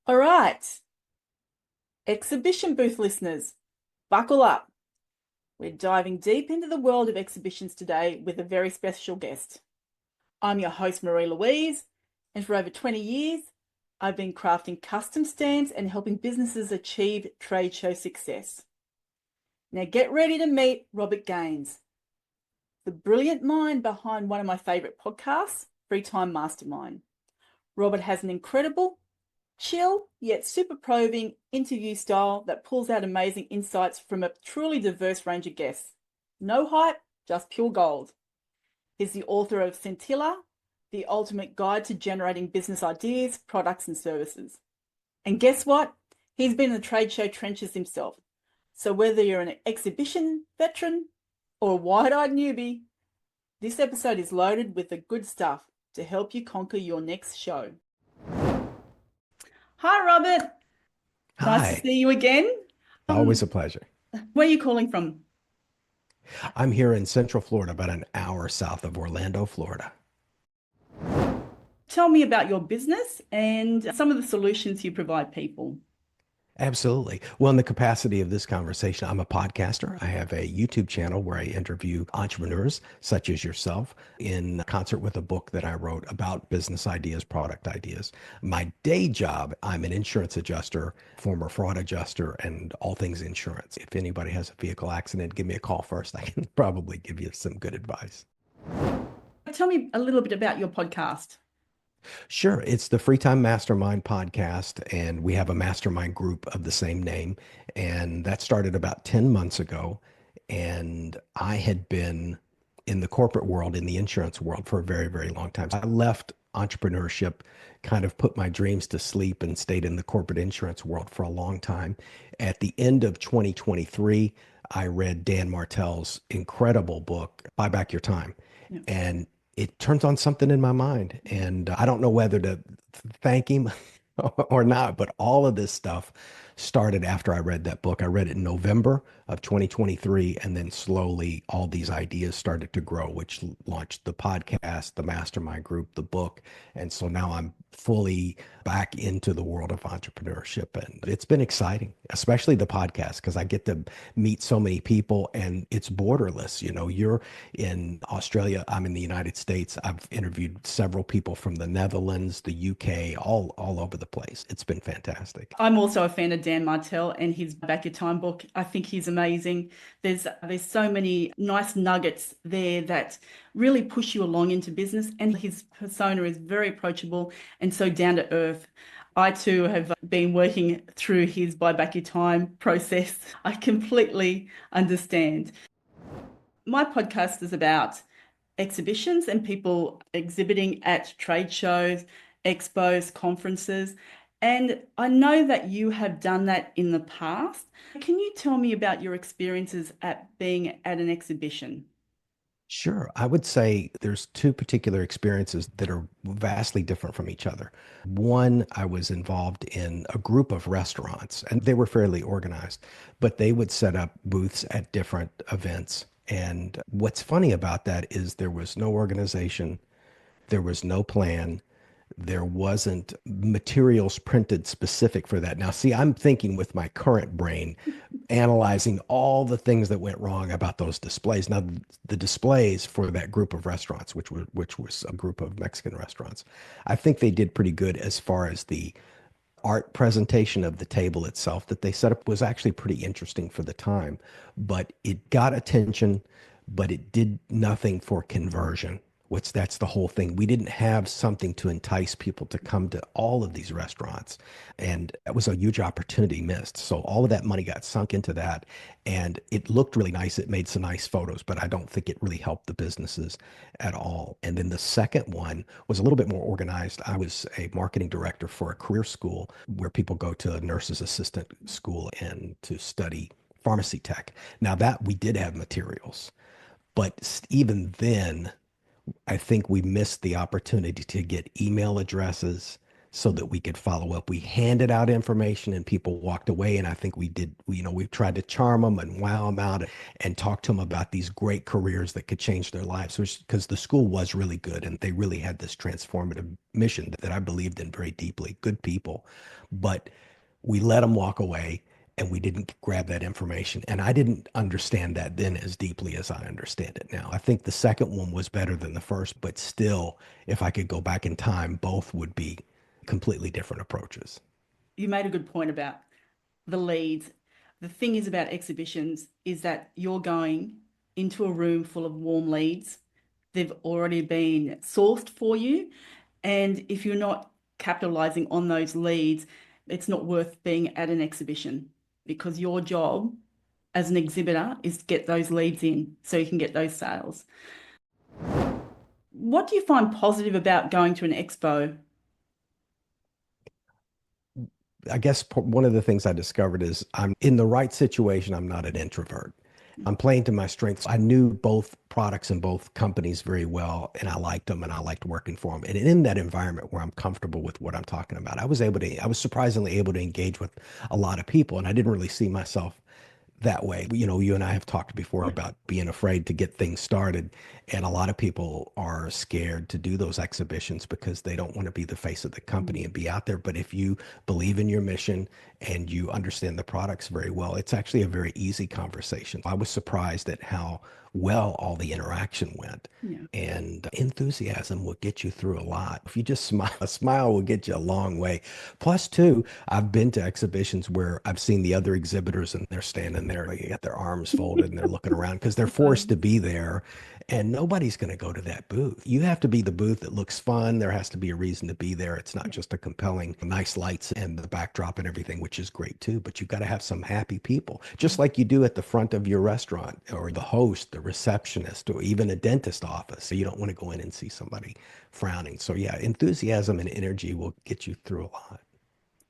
All right, exhibition booth listeners, buckle up. We're diving deep into the world of exhibitions today with a very special guest. I'm your host, Marie Louise, and for over 20 years, I've been crafting custom stands and helping businesses achieve trade show success. Now get ready to meet Robert Gaines, the brilliant mind behind one of my favorite podcasts, Time Mastermind. Robert has an incredible, chill yet super probing interview style that pulls out amazing insights from a truly diverse range of guests. No hype, just pure gold. He's the author of Scintilla, the ultimate guide to generating business ideas, products, and services. And guess what? He's been in the trade show trenches himself. So whether you're an exhibition veteran or a wide-eyed newbie, this episode is loaded with the good stuff to help you conquer your next show. Hi, Robert. Nice to Hi, see you again. always a pleasure. Where are you calling from? I'm here in Central Florida, about an hour south of Orlando, Florida. Tell me about your business and some of the solutions you provide people. Absolutely. Well, in the capacity of this conversation, I'm a podcaster. I have a YouTube channel where I interview entrepreneurs such as yourself in concert with a book that I wrote about business ideas, product ideas. My day job, I'm an insurance adjuster, former fraud adjuster, and all things insurance. If anybody has a vehicle accident, give me a call first. I can probably give you some good advice. Tell me a little bit about your podcast. Sure. It's the Free Time Mastermind podcast, and we have a mastermind group of the same name. And that started about 10 months ago. And I had been in the corporate world, in the insurance world for a very, very long time. So I left entrepreneurship, kind of put my dreams to sleep, and stayed in the corporate insurance world for a long time. At the end of 2023, I read Dan Martell's incredible book, Buy Back Your Time. Yeah. And it turns on something in my mind. And I don't know whether to thank him or not, but all of this stuff started after I read that book. I read it in November of 2023, and then slowly all these ideas started to grow, which launched the podcast, the mastermind group, the book. And so now I'm fully back into the world of entrepreneurship. And it's been exciting, especially the podcast, because I get to meet so many people and it's borderless. You know, you're in Australia, I'm in the United States. I've interviewed several people from the Netherlands, the UK, all over the place. It's been fantastic. I'm also a fan of Dan Martell and his Back Your Time book. I think he's amazing. There's so many nice nuggets there that really push you along into business, and his persona is very approachable and so down to earth. I too have been working through his Buy Back Your Time process. I completely understand. My podcast is about exhibitions and people exhibiting at trade shows, expos, conferences. And I know that you have done that in the past. Can you tell me about your experiences at being at an exhibition? Sure. I would say there's two particular experiences that are vastly different from each other. One, I was involved in a group of restaurants, and they were fairly organized, but they would set up booths at different events. And what's funny about that is there was no organization, there was no plan, there wasn't materials printed specific for that. Now, see, I'm thinking with my current brain, analyzing all the things that went wrong about those displays. Now, the displays for that group of restaurants, which was a group of Mexican restaurants, I think they did pretty good as far as the art presentation of the table itself that they set up was actually pretty interesting for the time, but it got attention, but it did nothing for conversion. Which that's the whole thing. We didn't have something to entice people to come to all of these restaurants. And that was a huge opportunity missed. So all of that money got sunk into that. And it looked really nice. It made some nice photos, but I don't think it really helped the businesses at all. And then the second one was a little bit more organized. I was a marketing director for a career school where people go to a nurse's assistant school and to study pharmacy tech. Now that we did have materials, but even then, I think we missed the opportunity to get email addresses, so that we could follow up. We handed out information and people walked away. And I think we did, we tried to charm them and wow them out and talk to them about these great careers that could change their lives, because the school was really good and they really had this transformative mission that I believed in very deeply. Good people. But we let them walk away and we didn't grab that information. And I didn't understand that then as deeply as I understand it now. I think the second one was better than the first, but still, if I could go back in time, both would be completely different approaches. You made a good point about the leads. The thing is about exhibitions is that you're going into a room full of warm leads. They've already been sourced for you. And if you're not capitalizing on those leads, it's not worth being at an exhibition, because your job as an exhibitor is to get those leads in so you can get those sales. What do you find positive about going to an expo? I guess one of the things I discovered is I'm in the right situation. I'm not an introvert. I'm playing to my strengths. I knew both products and both companies very well, and I liked them and I liked working for them. And in that environment where I'm comfortable with what I'm talking about, I was surprisingly able to engage with a lot of people, and I didn't really see myself that way. You and I have talked before about being afraid to get things started. And a lot of people are scared to do those exhibitions because they don't want to be the face of the company and be out there. But if you believe in your mission and you understand the products very well, it's actually a very easy conversation. I was surprised at how well all the interaction went. Yeah. And enthusiasm will get you through a lot. If you just smile, a smile will get you a long way. Plus, too, I've been to exhibitions where I've seen the other exhibitors and they're standing there, they got their arms folded and they're looking around because they're forced to be there. And nobody's going to go to that booth. You have to be the booth that looks fun. There has to be a reason to be there. It's not just a compelling, nice lights and the backdrop and everything, which is great too. But you've got to have some happy people, just like you do at the front of your restaurant, or the host, the receptionist, or even a dentist office. So you don't want to go in and see somebody frowning. So yeah, enthusiasm and energy will get you through a lot.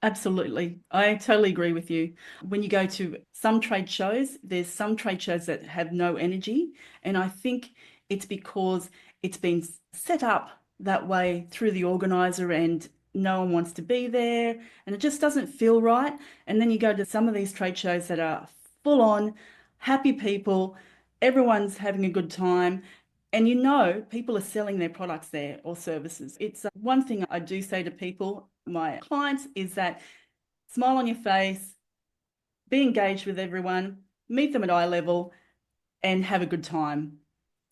Absolutely. I totally agree with you. When you go to some trade shows, there's some trade shows that have no energy. And I think it's because it's been set up that way through the organizer and no one wants to be there and it just doesn't feel right. And then you go to some of these trade shows that are full on, happy people, everyone's having a good time. And people are selling their products there or services. It's one thing I do say to people, my clients, is that smile on your face, be engaged with everyone, meet them at eye level, and have a good time.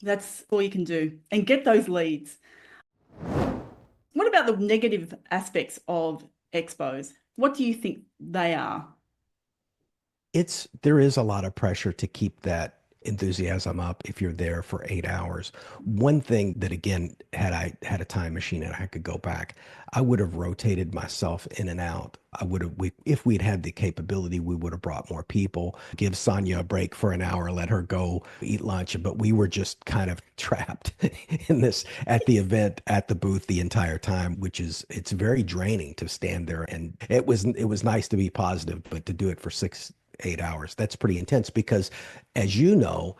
That's all you can do. And get those leads. What about the negative aspects of expos? What do you think they are? There is a lot of pressure to keep that enthusiasm up if you're there for 8 hours. One thing that, again, had I had a time machine and I could go back, I would have rotated myself in and out. If we'd had the capability, we would have brought more people, give Sonia a break for an hour, let her go eat lunch. But we were just kind of trapped in this at the event, at the booth the entire time, it's very draining to stand there. And it was nice to be positive, but to do it for 8 hours, that's pretty intense because, as you know,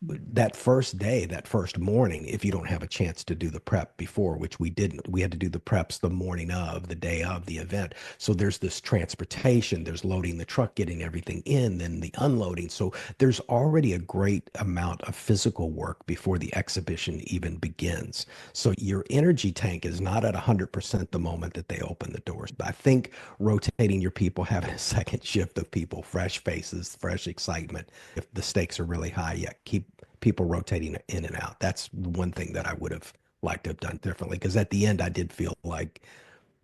that first day, that first morning, if you don't have a chance to do the prep before, which we didn't, we had to do the preps the morning of, the day of the event. So there's this transportation, there's loading the truck, getting everything in, then the unloading. So there's already a great amount of physical work before the exhibition even begins. So your energy tank is not at 100% the moment that they open the doors. But I think rotating your people, having a second shift of people, fresh faces, fresh excitement, if the stakes are really high, yeah, keep people rotating in and out. That's one thing that I would have liked to have done differently, because at the end I did feel like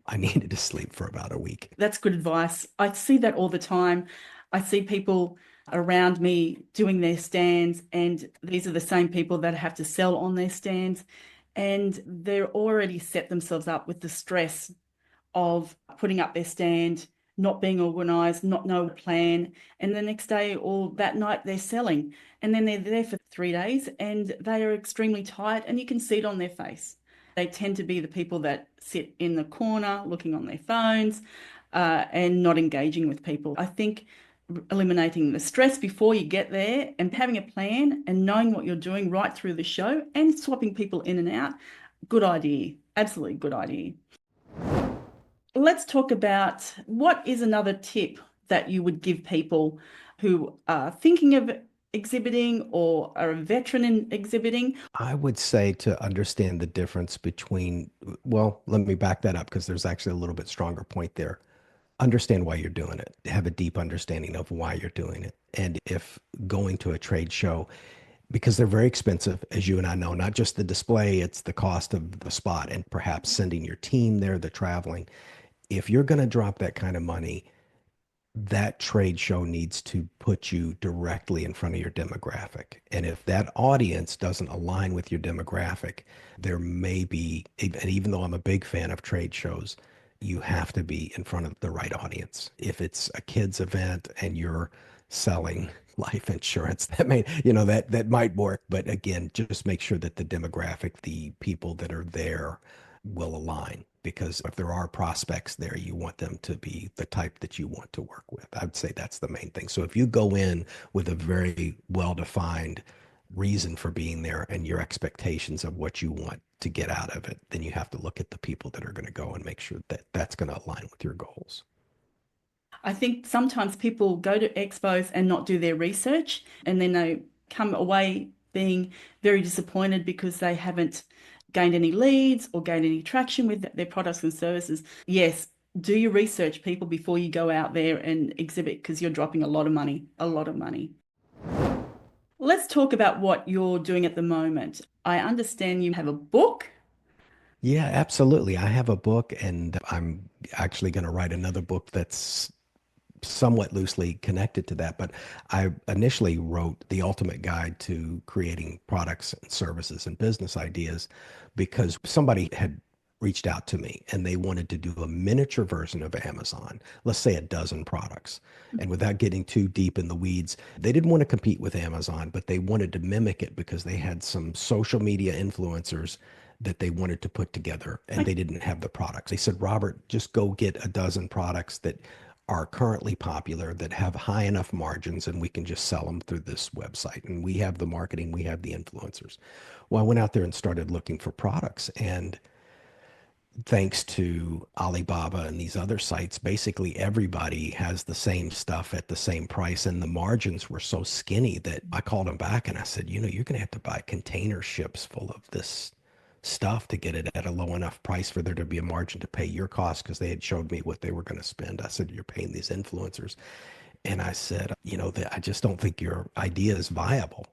I needed to sleep for about a week. That's good advice. I see that all the time. I see people around me doing their stands, and these are the same people that have to sell on their stands, and they're already set themselves up with the stress of putting up their stand, not being organized, not no plan. And the next day or that night they're selling. And then they're there for 3 days and they are extremely tired and you can see it on their face. They tend to be the people that sit in the corner looking on their phones and not engaging with people. I think eliminating the stress before you get there and having a plan and knowing what you're doing right through the show and swapping people in and out, good idea. Absolutely good idea. Let's talk about what is another tip that you would give people who are thinking of exhibiting or are a veteran in exhibiting. I would say to understand the difference between, well, let me back that up because there's actually a little bit stronger point there. Understand why you're doing it. Have a deep understanding of why you're doing it. And if going to a trade show, because they're very expensive, as you and I know, not just the display, it's the cost of the spot and perhaps sending your team there, the traveling. If you're going to drop that kind of money, that trade show needs to put you directly in front of your demographic. And if that audience doesn't align with your demographic, there may be, and even though I'm a big fan of trade shows, you have to be in front of the right audience. If it's a kids event and you're selling life insurance, that may, that might work. But again, just make sure that the demographic, the people that are there will align because if there are prospects there, you want them to be the type that you want to work with. I would say that's the main thing. So if you go in with a very well-defined reason for being there and your expectations of what you want to get out of it, then you have to look at the people that are going to go and make sure that that's going to align with your goals. I think sometimes people go to expos and not do their research, and then they come away being very disappointed because they haven't gained any leads or gained any traction with their products and services. Yes, do your research, people, before you go out there and exhibit because you're dropping a lot of money, a lot of money. Let's talk about what you're doing at the moment. I understand you have a book. Yeah, absolutely. I have a book and I'm actually going to write another book that's somewhat loosely connected to that, but I initially wrote the ultimate guide to creating products and services and business ideas because somebody had reached out to me and they wanted to do a miniature version of Amazon, let's say a dozen products. And without getting too deep in the weeds, they didn't want to compete with Amazon, but they wanted to mimic it because they had some social media influencers that they wanted to put together and they didn't have the products. They said, Robert, just go get a dozen products that are currently popular that have high enough margins and we can just sell them through this website. And we have the marketing, we have the influencers. Well, I went out there and started looking for products. And thanks to Alibaba and these other sites, basically everybody has the same stuff at the same price. And the margins were so skinny that I called them back and I said, you're going to have to buy container ships full of this stuff to get it at a low enough price for there to be a margin to pay your costs because they had showed me what they were going to spend. I said, you're paying these influencers. And I said, that I just don't think your idea is viable.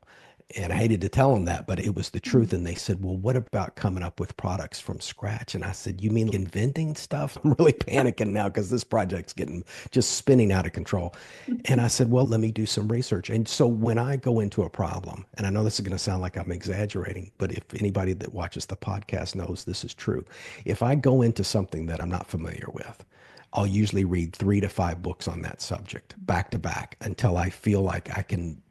And I hated to tell them that, but it was the truth. And they said, well, what about coming up with products from scratch? And I said, you mean inventing stuff? I'm really panicking now because this project's getting just spinning out of control. And I said, well, let me do some research. And so when I go into a problem, and I know this is going to sound like I'm exaggerating, but if anybody that watches the podcast knows this is true, if I go into something that I'm not familiar with, I'll usually read 3 to 5 books on that subject back to back until I feel like I can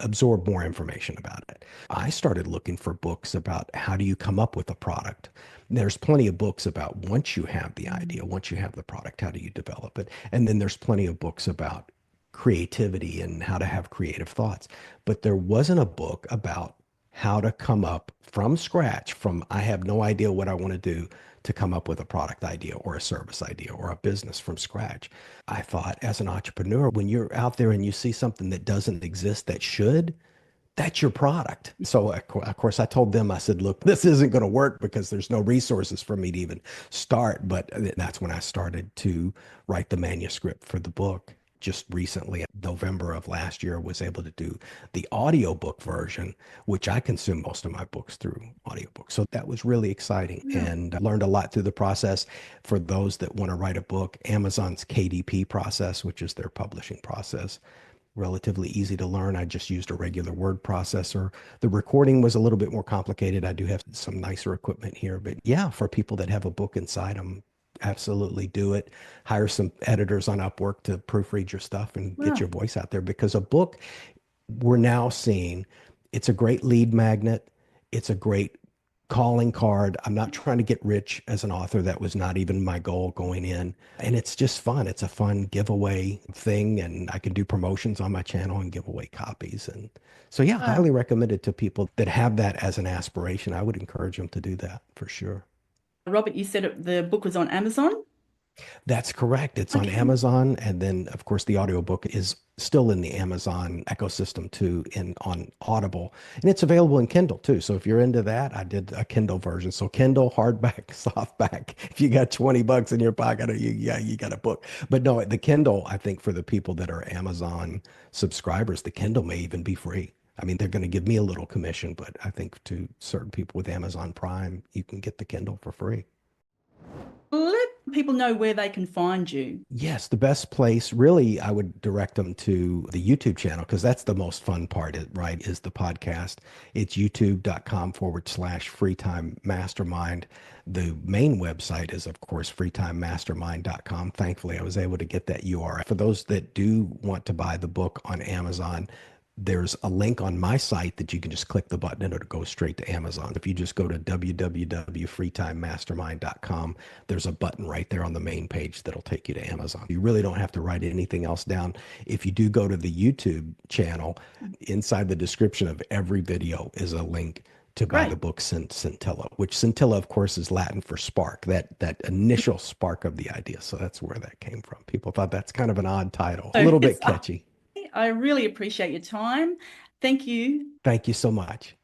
absorb more information about it. I started looking for books about how do you come up with a product. There's plenty of books about once you have the idea, once you have the product, how do you develop it? And then there's plenty of books about creativity and how to have creative thoughts. But there wasn't a book about how to come up from scratch, from I have no idea what I want to do, to come up with a product idea or a service idea or a business from scratch. I thought as an entrepreneur, when you're out there and you see something that doesn't exist that should, that's your product. So of course I told them, I said, look, this isn't going to work because there's no resources for me to even start. But that's when I started to write the manuscript for the book. Just recently, November of last year, was able to do the audiobook version, which I consume most of my books through audiobooks. So that was really exciting Yeah. and I learned a lot through the process. For those that want to write a book, Amazon's KDP process, which is their publishing process, relatively easy to learn. I just used a regular word processor. The recording was a little bit more complicated. I do have some nicer equipment here, but yeah, for people that have a book inside them, absolutely do it. Hire some editors on Upwork to proofread your stuff and get Wow. your voice out there because a book we're now seeing it's a great lead magnet. It's a great calling card. I'm not trying to get rich as an author. That was not even my goal going in. And it's just fun. It's a fun giveaway thing. And I can do promotions on my channel and give away copies. And so, yeah, Wow. highly recommended to people that have that as an aspiration. I would encourage them to do that for sure. Robert, you said the book was on Amazon. That's correct. It's on Okay. Amazon, and then of course the audiobook is still in the Amazon ecosystem too, in on Audible, and it's available in Kindle too. So if you're into that, I did a Kindle version. So Kindle, hardback, softback. If you got 20 bucks in your pocket, you got a book. But no, the Kindle, I think for the people that are Amazon subscribers, the Kindle may even be free. I mean, they're going to give me a little commission, but I think to certain people with Amazon Prime, you can get the Kindle for free. Let people know where they can find you. Yes, the best place, really, I would direct them to the YouTube channel because that's the most fun part, right? Is the podcast. It's youtube.com/free time mastermind. The main website is, of course, freetimemastermind.com. Thankfully, I was able to get that URL. For those that do want to buy the book on Amazon, there's a link on my site that you can just click the button and it'll go straight to Amazon. If you just go to www.freetimemastermind.com, there's a button right there on the main page that'll take you to Amazon. You really don't have to write anything else down. If you do go to the YouTube channel, inside the description of every video is a link to buy the Great. book Scintilla, which Scintilla, of course, is Latin for spark, that initial spark of the idea. So that's where that came from. People thought that's kind of an odd title, a So little bit it's, catchy. I really appreciate your time. Thank you. Thank you so much.